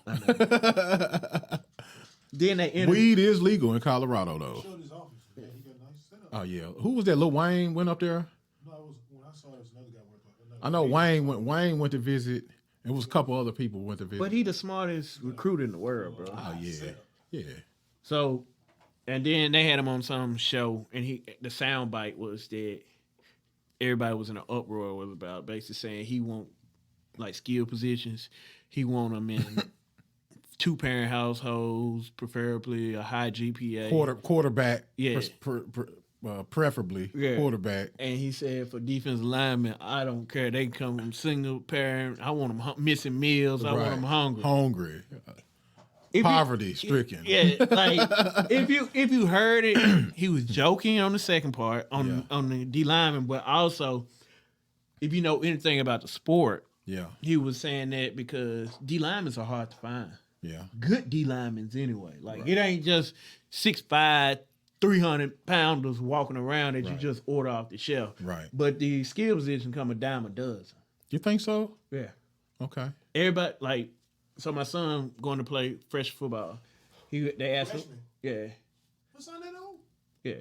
then they interviewed. Weed is legal in Colorado, though. Showed his office. Yeah, he got a nice setup. Oh, yeah. Who was that? Lil Wayne went up there? No, it was when I saw it was another guy went up. I know Wayne went to visit. It was a couple other people who went to visit. But he the smartest recruiter in the world, bro. Oh, yeah. Yeah. So, and then they had him on some show, and the sound bite was that everybody was in an uproar was about basically saying he want like skill positions. He want them in 2-parent households, preferably a high GPA. Quarterback. Yeah. Preferably Yeah. quarterback. And he said for defensive linemen, I don't care. They can come from single parent. I want them missing meals. I want them hungry. Hungry. Poverty stricken. Yeah, like if you heard it, he was joking on the second part on the D lineman, but also if you know anything about the sport, he was saying that because D linemen are hard to find. Yeah. Good D linemen anyway. Like it ain't just 6'5", 300-pounders walking around that you just order off the shelf. Right. But the skill position come a dime a dozen. You think so? Yeah. Okay. Everybody like. So my son going to play fresh football. They asked him. Freshman? Yeah. What's on that old? Yeah.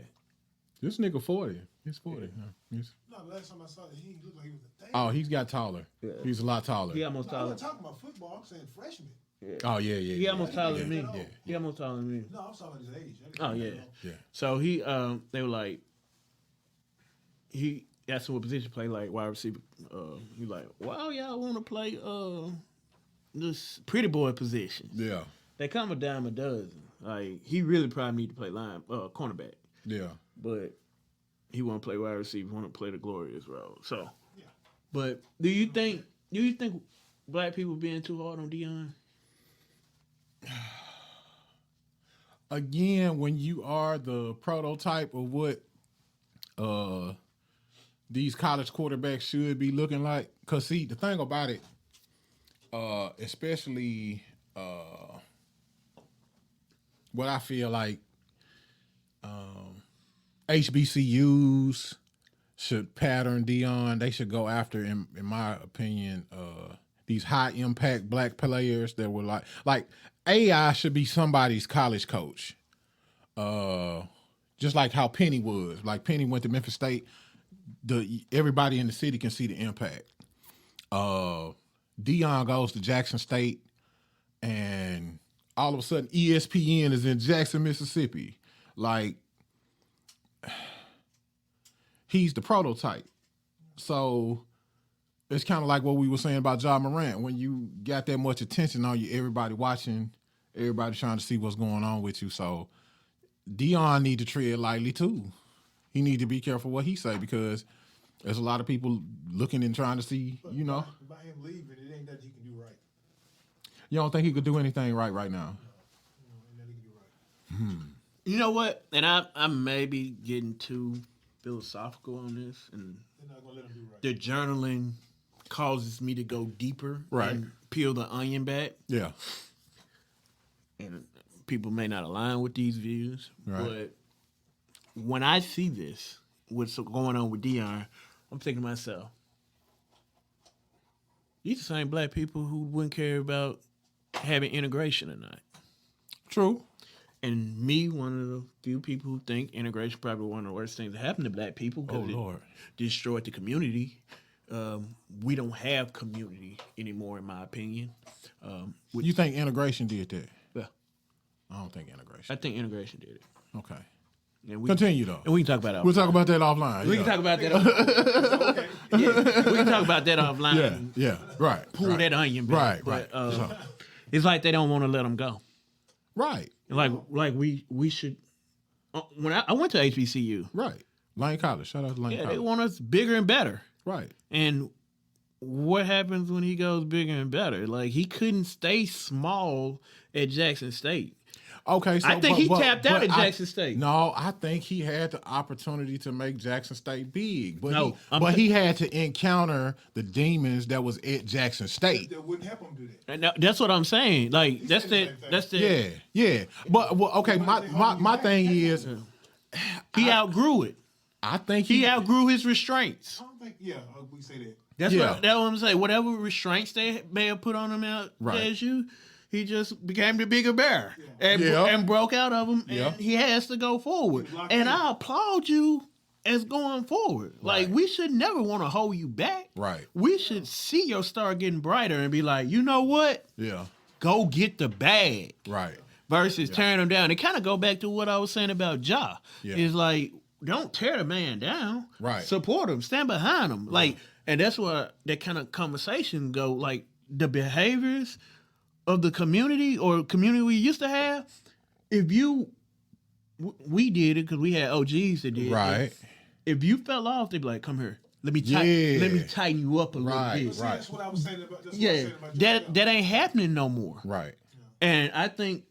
This nigga 40. He's 40. Huh? No, the last time I saw it, he looked like he was a thing. Oh, he's got taller. Yeah. He's a lot taller. He almost I'm taller. not talking about football. I'm saying freshman. Yeah. Oh, yeah. He almost taller than me. Yeah. He almost taller than me. No, I'm talking about his age. Oh yeah. Yeah. So he they were like he asked him what position to play, like wide receiver. He like, wow, y'all want to play this pretty boy position. Yeah. They come a dime a dozen. Like he really probably need to play cornerback. Yeah. But he want to play wide receiver, want to play the glorious role. So, Yeah. but do you think black people being too hard on Dion? Again, when you are the prototype of what these college quarterbacks should be looking like, because see, the thing about it, especially what I feel like HBCUs should pattern Dion. They should go after, in my opinion, these high impact black players that were like AI should be somebody's college coach. Just like how Penny was. Like Penny went to Memphis State. Everybody in the city can see the impact. Dion goes to Jackson State, and all of a sudden ESPN is in Jackson, Mississippi. Like, he's the prototype. So it's kind of like what we were saying about Ja Morant. When you got that much attention on you, everybody watching, everybody trying to see what's going on with you. So Dion need to tread lightly too. He need to be careful what he say, because there's a lot of people looking and trying to see, But you know. by him leaving, it ain't that he can do right. You don't think he could do anything right now? No, ain't that he can do right. You know what? And I may be getting too philosophical on this, and They're not gonna let him do right. the journaling causes me to go deeper Right. and peel the onion back. Yeah. And people may not align with these views, Right. but when I see this, what's going on with Dion, I'm thinking to myself, these are the same black people who wouldn't care about having integration or not. True. And me, one of the few people who think integration probably one of the worst things that happened to black people. Oh, because it Lord. destroyed the community. We don't have community anymore, in my opinion. You think integration did that? Yeah, I don't think integration. I think integration did it. Okay. And we, Continue though. And we can talk about it. We'll talk about that offline. We yeah. can talk about that. We can talk about that offline. Yeah. And Yeah. Right. pull right. that onion back. Right. But, it's like they don't want to let them go. Right. Like we should. When I went to HBCU, Right. Lane College. Shout out to Lane yeah, College. they want us bigger and better. Right. And what happens when he goes bigger and better? Like, he couldn't stay small at Jackson State. Okay, so I think he tapped out at I- Jackson State. No, I think he had the opportunity to make Jackson State big, but No, he had to encounter the demons that was at Jackson State. That wouldn't help him do that. And that's what I'm saying. Like, that's saying the the same that's the Yeah, yeah. But well, okay, my thing is, he outgrew it. I think He outgrew his restraints. I don't think. Yeah, we say that. That's Yeah. what I'm saying. Whatever restraints they may have put on him out Right. as you, he just became the bigger bear and, Yeah. and broke out of them. Yeah. And he has to go forward. And I applaud you as going forward. Like, we should never want to hold you back. Right. We should see your star getting brighter and be like, you know what? Yeah, Go get the bag. right. Versus tearing him down. It kind of go back to what I was saying about Ja. Yeah. It's like, don't tear the man down. Right. Support him. Stand behind him. Like, and that's where that kind of conversation go. Like, the behaviors of the community or community we used to have, if you, we did it because we had OGs that did it. Right. If you fell off, they'd be like, come here. Let me Yeah. let me tighten you up a Right. little bit. See, that's what I was saying about. That's what I was Yeah, saying about that ain't happening no more. Right. And I think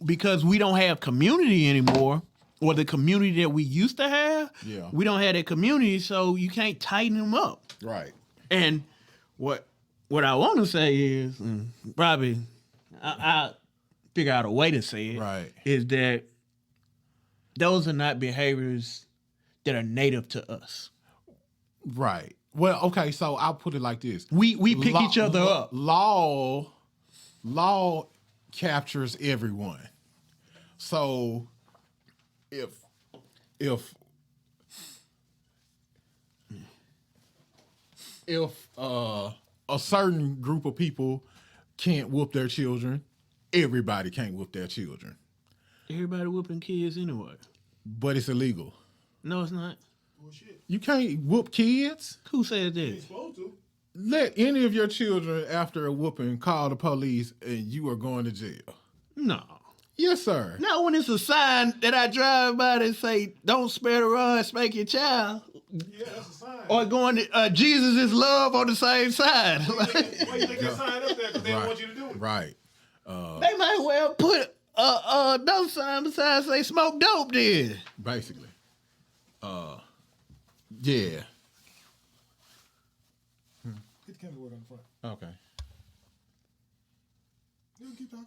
because we don't have community anymore, or the community that we used to have, Yeah. we don't have that community, so you can't tighten them up. Right. And what I want to say is, probably I figure out a way to say it, Right. is that those are not behaviors that are native to us. Right. Well, okay, so I'll put it like this. We pick each other up. Law captures everyone. So if a certain group of people can't whoop their children, everybody can't whoop their children. Everybody whooping kids anyway. But it's illegal. No, it's not. Well, shit. You can't whoop kids. Who said You ain't that? supposed to. Let any of your children, after a whooping, call the police and you are going to jail. No. Yes, sir. Not when it's a sign that I drive by that say, don't spare the rod, spank your child. Yeah, that's a sign. Or going to Jesus is love on the same side. Why you think that sign up there? Because they don't want you to do it. Right. They might well put another sign beside say smoke dope then. Basically. Yeah. Get the camera word on the front. Okay. You keep talking.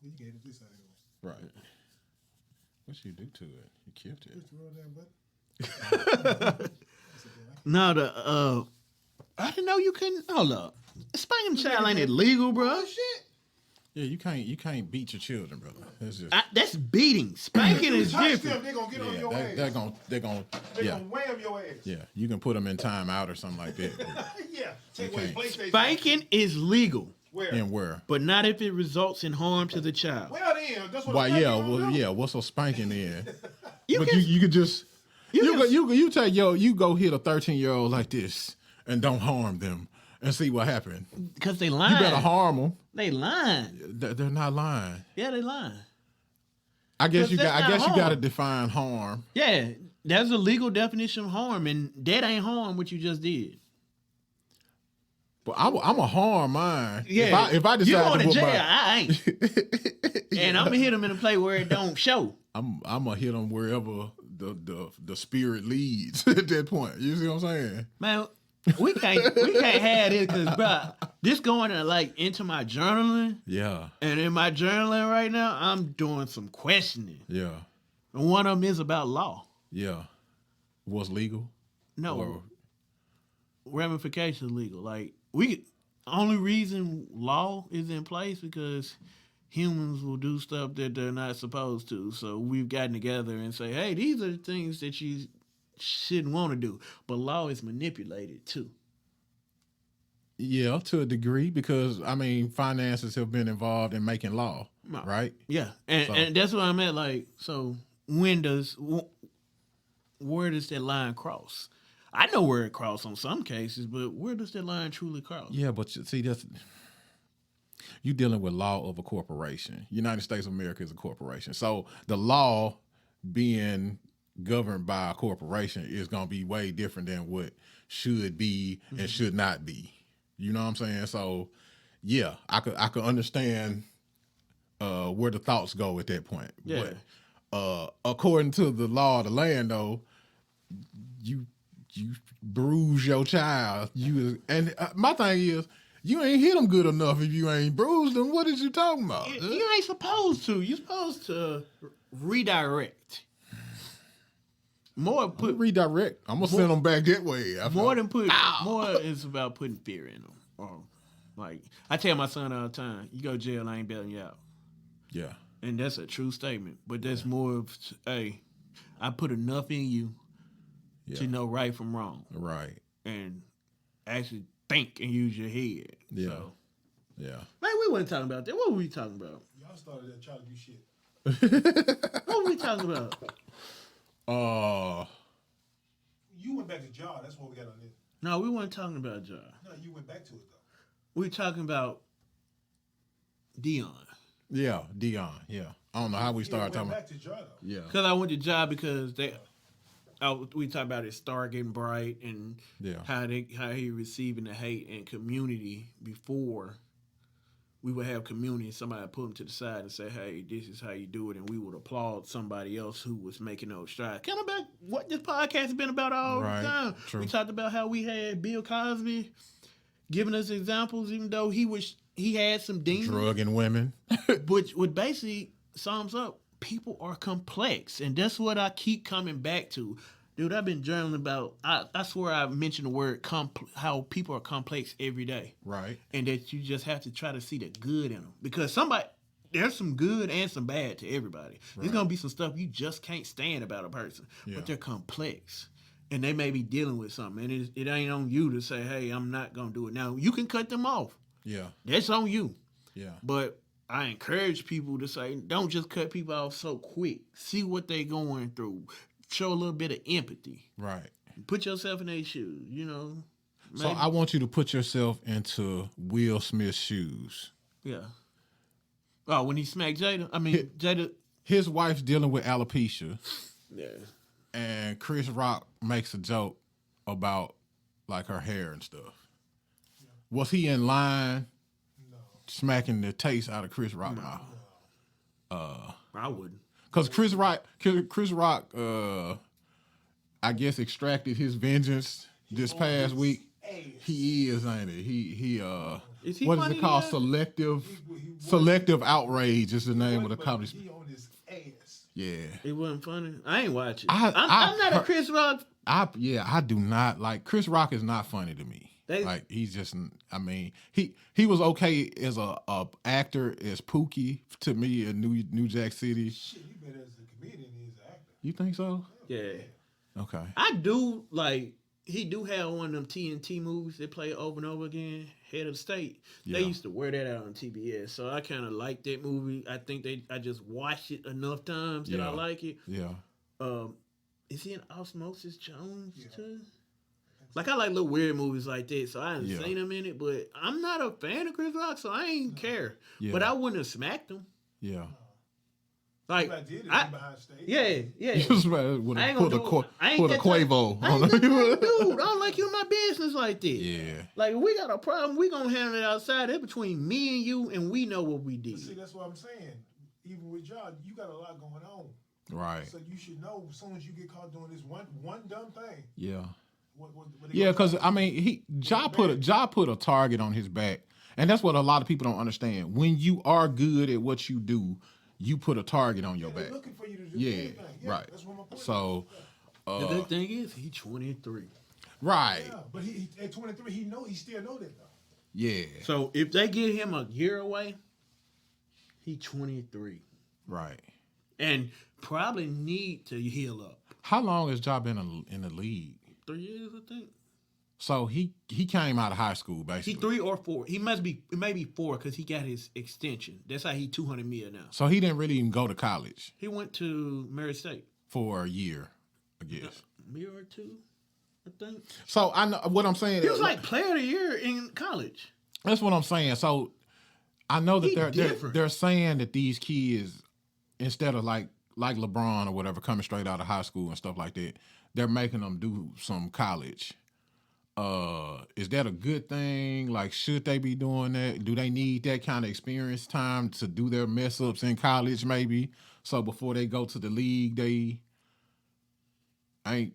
You gave it this side anyway. Right. What you do to it? You killed it. Push the real damn button. No, I didn't know you couldn't. Hold up. Spanking child ain't illegal, bro. Oh, shit. Yeah, you can't beat your children, brother. That's just That's beating. Spanking is Touch different. them, they gonna get on yeah. your ass. They're gonna They yeah gonna wham your ass. yeah. You can put them in timeout or something like that. Yeah. Take away Okay. PlayStation. Spanking is legal, Where? And where? but not if it results in harm to the child. Well, then, that's what Why? I'm Yeah. saying. Well, yeah. What's a spanking in? You But can, you could just You can- you take you go hit a 13-year-old like this and don't harm them and see what happened. because they You lying. better harm them. They lying. They're not lying. Yeah, they lying. I guess you That's got. I not guess you harm. got to define harm. Yeah, that's a legal definition of harm, and that ain't harm what you just did. But I'm a harm mine. Yeah, If I you decide going to to whoop jail, my, I ain't, and I'm gonna hit them in a place where it don't show. I'm gonna hit them wherever the spirit leads at that point. You see what I'm saying? Man, we can't have this because, bro, this going to like into my journaling, Yeah, and in my journaling right now, I'm doing some questioning, yeah, and one of them is about law. yeah. What's legal? No Or- ramifications legal. Like only reason law is in place because humans will do stuff that they're not supposed to. So we've gotten together and say, hey, these are the things that you shouldn't want to do. But law is manipulated too. Yeah, to a degree, because I mean, finances have been involved in making law, No. right? Yeah, and that's what I'm at. Like, so where does that line cross? I know where it crosses on some cases, but where does that line truly cross? Yeah, but see, that's you dealing with law of a corporation. United States of America is a corporation, so the law being governed by a corporation is going to be way different than what should be and should not be. You know what I'm saying? So, yeah, I could understand where the thoughts go at that point. Yeah. But according to the law of the land, though, you bruise your child. My thing is, you ain't hit them good enough if you ain't bruised them. What is you talking about? You ain't supposed to. You're supposed to redirect. Redirect. I'm gonna send them back that way. More is about putting fear in them. Or like I tell my son all the time, you go to jail, I ain't bailing you out. Yeah. And that's a true statement. But that's more of, hey, I put enough in you to know right from wrong. Right. And actually think and use your head. Yeah. So, Yeah. man, we weren't talking about that. What were we talking about? Y'all started that trying to do shit. What were we talking about? You went back to Ja. That's what we got on this. No, we weren't talking about Ja. No, you went back to it, though. We were talking about Dion. Yeah, Dion. Yeah. I don't know how we started went talking back about. to Ja, though. Yeah. Because I went to Ja because we talked about his star getting bright and Yeah. how he receiving the hate and community before we would have community and somebody put them to the side and say, hey, this is how you do it. And we would applaud somebody else who was making those strides. Kind of about what this podcast has been about all the time. True. We talked about how we had Bill Cosby giving us examples, even though he had some demons. Drugging women. which basically sums up, people are complex. And that's what I keep coming back to. Dude, I've been journaling about, I swear I mentioned the word how people are complex every day. Right. And that you just have to try to see the good in them. Because there's some good and some bad to everybody. There's going to be some stuff you just can't stand about a person. Yeah. But they're complex. And they may be dealing with something. And it ain't on you to say, hey, I'm not going to do it. Now, you can cut them off. Yeah. That's on you. Yeah. But I encourage people to say, don't just cut people off so quick. See what they're going through. Show a little bit of empathy. Right. Put yourself in their shoes, So I want you to put yourself into Will Smith's shoes. Yeah. Oh, when he smacked Jada? I mean, Jada. His wife's dealing with alopecia. Yeah. And Chris Rock makes a joke about like her hair and stuff. Yeah. Was he in line smacking the taste out of Chris Rock? I wouldn't. Because Chris Rock, I guess extracted his vengeance this past week. He is, ain't it? Is he what is funny it called? yet? Selective outrage is the name of the comedy. He on his ass. Yeah. It wasn't funny. I ain't watching. I'm not a Chris Rock. I do not like Chris Rock is not funny to me. Like he's just, I mean, he was okay as a actor as Pookie to me in New Jack City. Shit, he better as a comedian than as an actor. You think so? Yeah. Okay. I do like. He do have one of them TNT movies they play over and over again. Head of the State. Yeah. They used to wear that out on TBS, so I kind of like that movie. I think I just watched it enough times that I like it. Yeah. Is he in Osmosis Jones too? Like I like little weird movies like that, so I haven't seen him in it. But I'm not a fan of Chris Rock, so I ain't care. Yeah. But I wouldn't have smacked him. Yeah. Like behind stage. yeah. Put a Quavo I on ain't it. dude, I don't like you in my business like that. Yeah. Like, we got a problem, we gonna handle it outside. It's between me and you, and we know what we did. See, that's what I'm saying. Even with y'all, you got a lot going on. Right. So you should know as soon as you get caught doing this one dumb thing. Yeah. What Yeah, because I mean, Ja put a target on his back, and that's what a lot of people don't understand. When you are good at what you do, you put a target on your back. They're looking for you to do Yeah, anything. right. That's what my point So, The good thing is, he 23. right. yeah, but he at 23, he still know that though. Yeah. So if they get him a year away, he 23. Right. And probably need to heal up. How long has Ja been in the league? 3 years, I think. So he came out of high school basically. He 3 or 4. It may be 4 because he got his extension. That's how he $200 million now. So he didn't really even go to college He went to Murray State. for a year, I guess. A year or 2, I think. So I know what I'm saying. He was like player of the year in college. That's what I'm saying. So I know that He they're saying that these kids, instead of like LeBron or whatever, coming straight out of high school and stuff like that, they're making them do some college. Is that a good thing? Like, should they be doing that? Do they need that kind of experience time to do their mess ups in college maybe? So before they go to the league, they ain't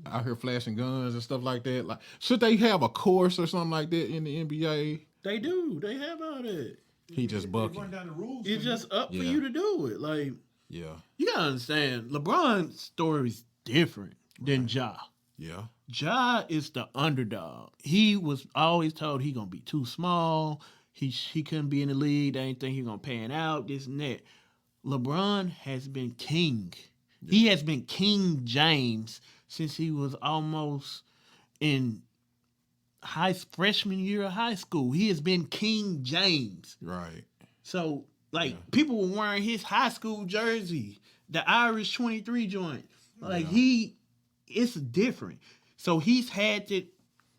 out here flashing guns and stuff like that. Like, should they have a course or something like that in the NBA? They do. They have all that. He just They bucking. run down the rules. It's just up for Yeah. you to do it. Like, Yeah. you gotta understand, LeBron's story is different than Ja. Yeah. Ja is the underdog. He was always told he gonna be too small. He couldn't be in the league. They didn't think he gonna pan out. This and that. LeBron has been king. Yeah. He has been King James since he was almost in freshman year of high school. He has been King James. Right. So, people were wearing his high school jersey, the Irish 23 joint. Like, it's different. So, he's had the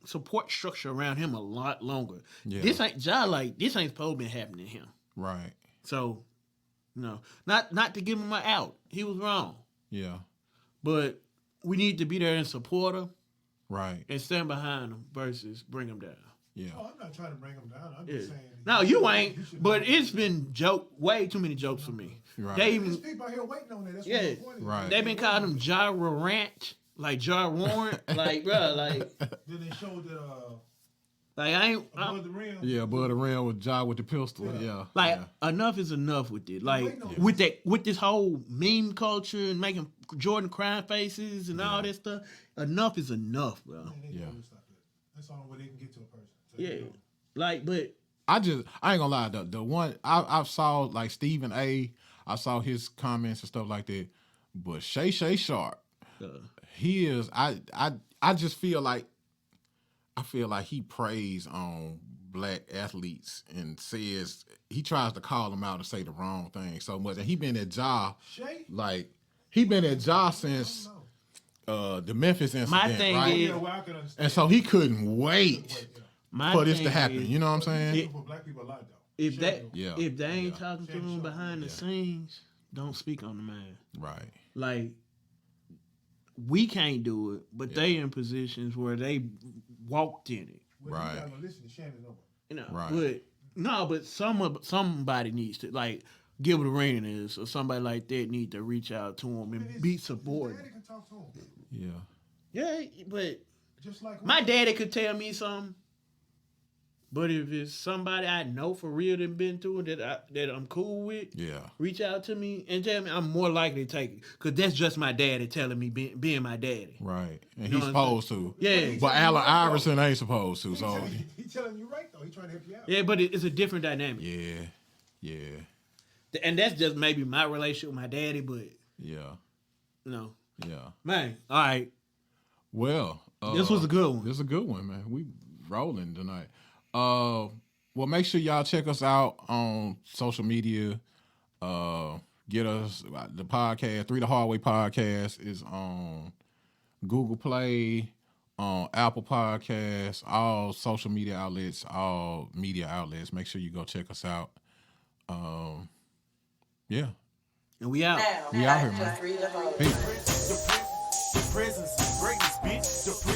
support structure around him a lot longer. Yeah. This ain't supposed to be happening to him. Right. So, no. Not to give him an out. He was wrong. Yeah. But we need to be there and support him Right. and stand behind him versus bring him down. Yeah. Oh, I'm not trying to bring him down. I'm Yeah. just saying. No, you ain't. But it's been way too many jokes for me. Right. They There's even, people out here waiting on that. That's Yeah. what the point is. Right. they been calling him Ja Morant, like Ja Warrant, like bro, like Then they showed that I ain't. above the rim. Yeah, above the rim with Ja with the pistol. Yeah. Like yeah. enough is enough with it. Like waiting on with this whole meme culture and making Jordan crying faces and all that stuff. Enough is enough, bro. Man, they Yeah. know stop that. That's all way they can get to a person. So Yeah, you know. like but I ain't gonna lie. The one I saw like Stephen A. I saw his comments and stuff like that. But Shay Sharp, he is. I just feel like he preys on black athletes and says he tries to call them out and say the wrong thing so much. And he been at Ja Shay? like he been at Ja since the Memphis incident, My thing right? is- Yeah, well, I can understand. And so he couldn't wait my for this thing to happen. is, You know what I'm saying? For black people a lot though. if Shay that do. Yeah. if they ain't Yeah. talking to Shay him Sharp, behind the scenes, don't speak on the man. Right. Like we can't do it, but they in positions where they walked in it. Well, Right. You gotta listen to Shannon over. You know, Right. but somebody needs to like Gilbert Arenas or somebody like that need to reach out to him and be His supportive. daddy can talk to him. Yeah. Yeah, but Just like my daddy could tell me something. But if it's somebody I know for real that been through it that I'm cool with, Yeah. reach out to me and tell me, I'm more likely to take it because that's just my daddy telling me being my daddy. Right. And know he's what I'm supposed to. Yeah, But Allen Iverson ain't supposed to. So He's telling you right though. He's trying to help you out. yeah, but it's a different dynamic. yeah. Yeah. And that's just maybe my relationship with my daddy, but Yeah. no, Yeah. man. All right, Well, this was a good one. This is a good one, man. We rolling tonight. Well, make sure y'all check us out on social media. Get us the podcast. 3 the Hard Way podcast is on Google Play, on Apple Podcasts, all social media outlets, all media outlets. Make sure you go check us out. Yeah, And we out. we out here, man. Just read the whole. Peace. The presence of greatness, bitch. The